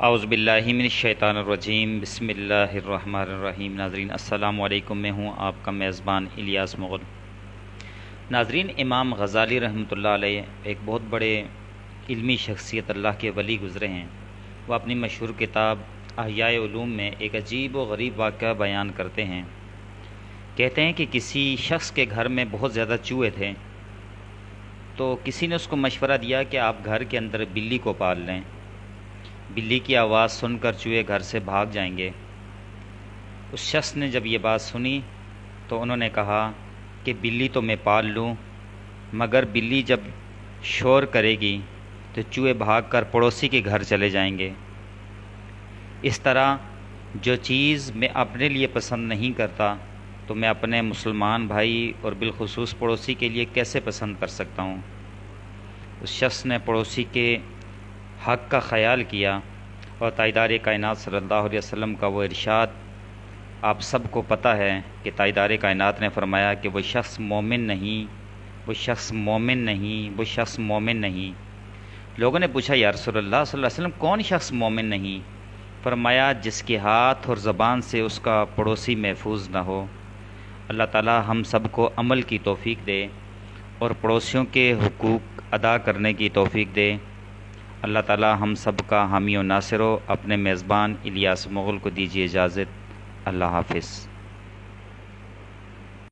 اعوذ باللہ من الشیطان الرجیم، بسم اللہ الرحمن الرحیم۔ ناظرین السلام علیکم، میں ہوں آپ کا میزبان الیاس مغل۔ ناظرین، امام غزالی رحمۃ اللہ علیہ ایک بہت بڑے علمی شخصیت، اللہ کے ولی گزرے ہیں۔ وہ اپنی مشہور کتاب احیاء علوم میں ایک عجیب و غریب واقعہ بیان کرتے ہیں۔ کہتے ہیں کہ کسی شخص کے گھر میں بہت زیادہ چوہے تھے، تو کسی نے اس کو مشورہ دیا کہ آپ گھر کے اندر بلی کو پال لیں۔ بلی کی آواز سن کر چوہے گھر سے بھاگ جائیں گے۔ اس شخص نے جب یہ بات سنی تو انہوں نے کہا کہ بلی تو میں پال لوں، مگر بلی جب شور کرے گی تو چوہے بھاگ کر پڑوسی کے گھر چلے جائیں گے۔ اس طرح جو چیز میں اپنے لیے پسند نہیں کرتا تو میں اپنے مسلمان بھائی اور بالخصوص پڑوسی کے لیے کیسے پسند کر سکتا ہوں۔ اس شخص نے پڑوسی کے حق کا خیال کیا، اور تاجدار کائنات صلی اللہ علیہ وسلم کا وہ ارشاد آپ سب کو پتہ ہے کہ تاجدار کائنات نے فرمایا کہ وہ شخص مومن نہیں، وہ شخص مومن نہیں، وہ شخص مومن نہیں۔ لوگوں نے پوچھا یا رسول اللہ صلی اللہ علیہ وسلم کون شخص مومن نہیں؟ فرمایا جس کے ہاتھ اور زبان سے اس کا پڑوسی محفوظ نہ ہو۔ اللہ تعالی ہم سب کو عمل کی توفیق دے اور پڑوسیوں کے حقوق ادا کرنے کی توفیق دے۔ اللہ تعالی ہم سب کا حامی و ناصر ہو۔ اپنے میزبان الیاس مغل کو دیجیے اجازت۔ اللہ حافظ۔